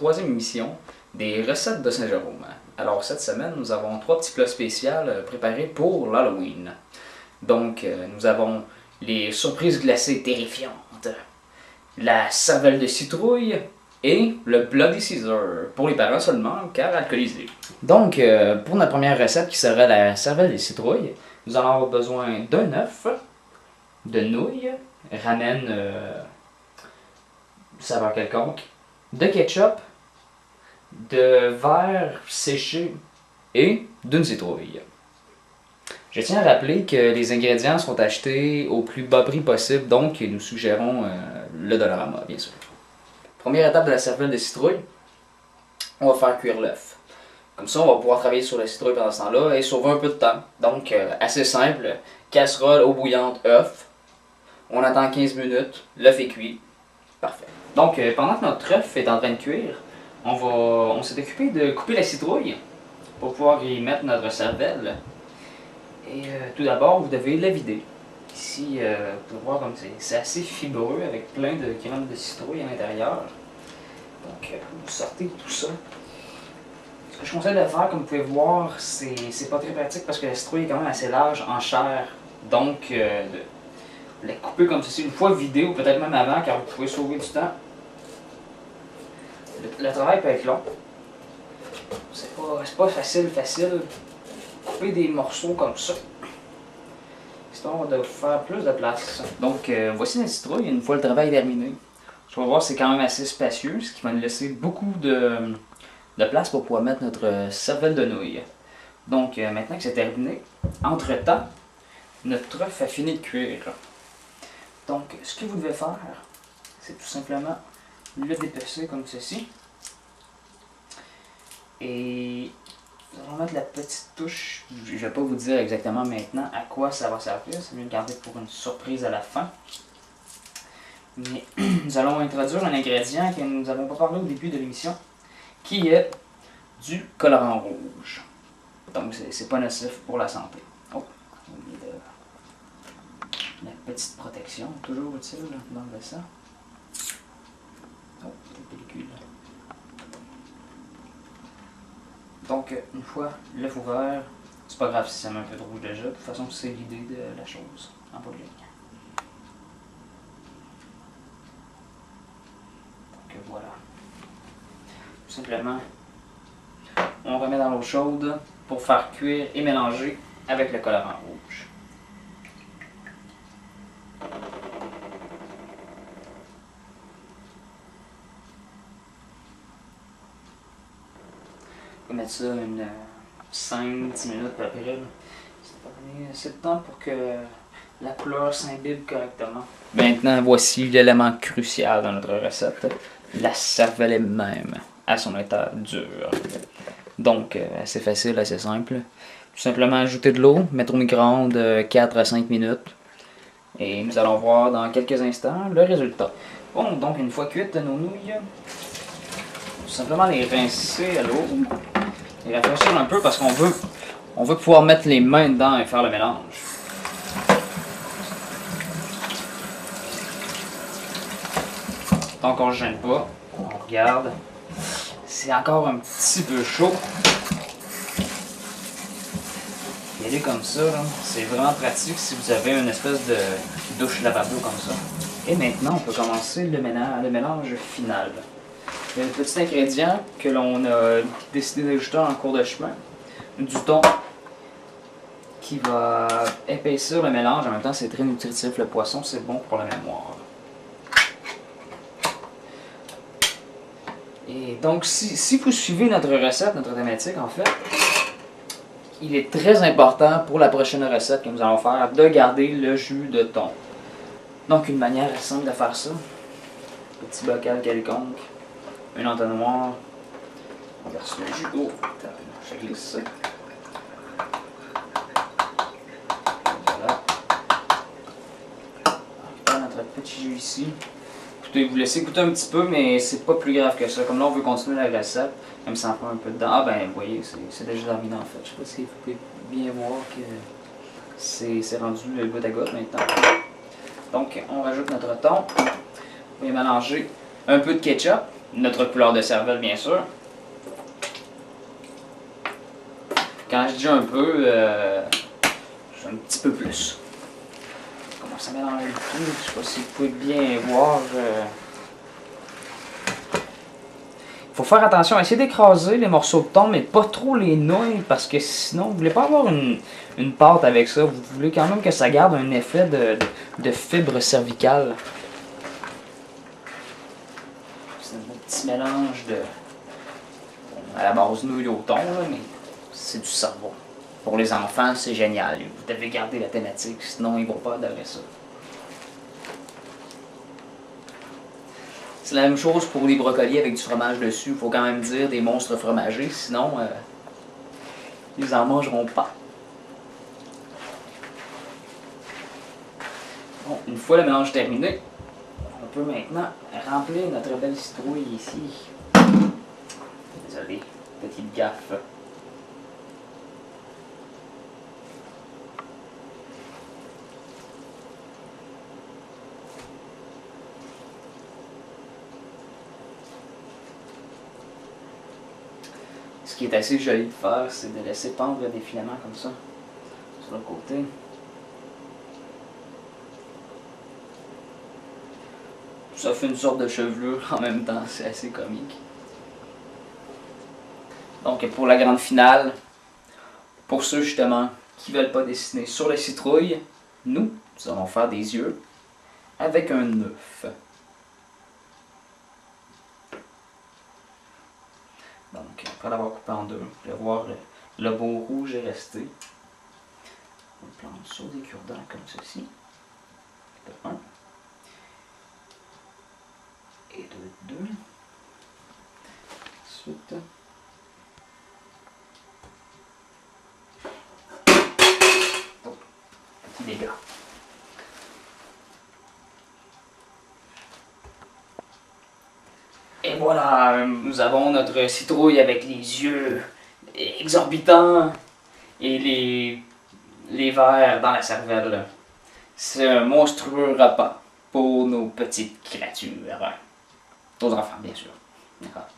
troisième émission des recettes de Saint-Jérôme. Alors cette semaine, nous avons 3 petits plats spéciaux préparés pour l'Halloween. Donc nous avons les surprises glacées terrifiantes, la cervelle de citrouille et le Bloody Caesar, pour les parents seulement, car alcoolisés. Donc pour notre première recette qui sera la cervelle de citrouille, nous allons avoir besoin d'un œuf, de nouilles, ramen saveur quelconque, de ketchup, de verre séché et d'une citrouille. Je tiens à rappeler que les ingrédients sont achetés au plus bas prix possible, donc nous suggérons le Dollarama, bien sûr. Première étape de la cervelle de citrouille, on va faire cuire l'œuf. Comme ça, on va pouvoir travailler sur la citrouille pendant ce temps-là et sauver un peu de temps. Donc, assez simple, casserole, eau bouillante, œuf. On attend 15 minutes, l'œuf est cuit. Parfait. Donc, pendant que notre œuf est en train de cuire, on s'est occupé de couper la citrouille pour pouvoir y mettre notre cervelle. Et tout d'abord, vous devez la vider. Ici, vous pouvez voir comme c'est assez fibreux avec plein de graines de citrouille à l'intérieur. Donc, vous sortez tout ça. Ce que je conseille de faire, comme vous pouvez voir, c'est pas très pratique parce que la citrouille est quand même assez large en chair. Donc, la couper comme ceci une fois vidée ou peut-être même avant, car vous pouvez sauver du temps. Le travail peut être long. C'est pas facile. Couper des morceaux comme ça, histoire de faire plus de place. Donc, voici la citrouille une fois le travail terminé. Je vais voir, c'est quand même assez spacieux, ce qui va nous laisser beaucoup de place pour pouvoir mettre notre cervelle de nouilles. Donc, maintenant que c'est terminé, entre-temps, notre œuf a fini de cuire. Donc, ce que vous devez faire, c'est tout simplement le dépecer comme ceci. Et nous allons mettre la petite touche. Je ne vais pas vous dire exactement maintenant à quoi ça va servir. C'est mieux de garder pour une surprise à la fin. Mais nous allons introduire un ingrédient que nous n'avons pas parlé au début de l'émission, qui est du colorant rouge. Donc, c'est pas nocif pour la santé. Oh, la petite protection, toujours utile d'enlever ça. Oh, petite pellicule. Donc, une fois l'œuf ouvert, c'est pas grave si ça met un peu de rouge déjà. De toute façon, c'est l'idée de la chose, en bout de ligne. Donc, voilà. Tout simplement, on remet dans l'eau chaude pour faire cuire et mélanger avec le colorant rouge. On va mettre ça une 5-10 minutes à peu près. Ça va donner assez de temps pour que la couleur s'imbibe correctement. Maintenant, voici l'élément crucial dans notre recette. La cervelle elle-même, à son état dur. Donc, assez facile, assez simple. Tout simplement ajouter de l'eau, mettre au micro-ondes 4 à 5 minutes. Et nous allons voir dans quelques instants le résultat. Bon, donc une fois cuites nos nouilles, tout simplement les rincer à l'eau. Les rafraîchir un peu parce qu'on veut pouvoir mettre les mains dedans et faire le mélange. Tant qu'on ne gêne pas, on regarde. C'est encore un petit peu chaud. Y aller comme ça, c'est vraiment pratique si vous avez une espèce de douche lavabo comme ça. Et maintenant, on peut commencer le mélange final. Le petit ingrédient que l'on a décidé d'ajouter en cours de chemin, du thon, qui va épaissir le mélange. En même temps, c'est très nutritif. Le poisson, c'est bon pour la mémoire. Et donc, si vous suivez notre recette, notre thématique, en fait, il est très important pour la prochaine recette que nous allons faire de garder le jus de thon. Donc, une manière simple de faire ça, petit bocal quelconque, un entonnoir, on verse le jus d'eau, je glisse ça. Voilà. On prend notre petit jus ici. Écoutez, vous laissez goûter un petit peu, mais c'est pas plus grave que ça. Comme là, on veut continuer la recette, même si ça en prend un peu dedans. Ah ben, vous voyez, c'est déjà terminé en fait. Je sais pas si vous pouvez bien voir que c'est rendu le goutte à goutte maintenant. Donc, on rajoute notre thon. On va mélanger un peu de ketchup. notre couleur de cervelle, bien sûr. Quand je dis un peu, c'est un petit peu plus. Comment ça mélange le tout? Je sais pas si vous pouvez bien voir. Faut faire attention, essayer d'écraser les morceaux de thon, mais pas trop les nouilles, parce que sinon, vous voulez pas avoir une pâte avec ça. Vous voulez quand même que ça garde un effet de fibre cervicale. C'est un petit mélange de... à la base nouilles au thon, là, mais c'est du cerveau. Pour les enfants, c'est génial. Vous devez garder la thématique, sinon ils vont pas adorer ça. C'est la même chose pour les brocolis avec du fromage dessus. Il faut quand même dire des monstres fromagés, sinon ils en mangeront pas. Bon, une fois le mélange terminé, on peut maintenant remplir notre belle citrouille ici. Désolé, petite gaffe. Ce qui est assez joli de faire, c'est de laisser pendre des filaments comme ça, sur le côté. Ça fait une sorte de chevelure en même temps, c'est assez comique. Donc pour la grande finale, pour ceux justement qui ne veulent pas dessiner sur la citrouille, nous allons faire des yeux avec un œuf. Donc, après l'avoir coupé en deux, vous pouvez voir le beau rouge est resté. On le plante sur des cure-dents comme ceci. De 1. Et de 2. Ensuite. Oh, petit dégât. Et voilà, nous avons notre citrouille avec les yeux exorbitants et les vers dans la cervelle. C'est un monstrueux repas pour nos petites créatures. Nos enfants, bien sûr. D'accord.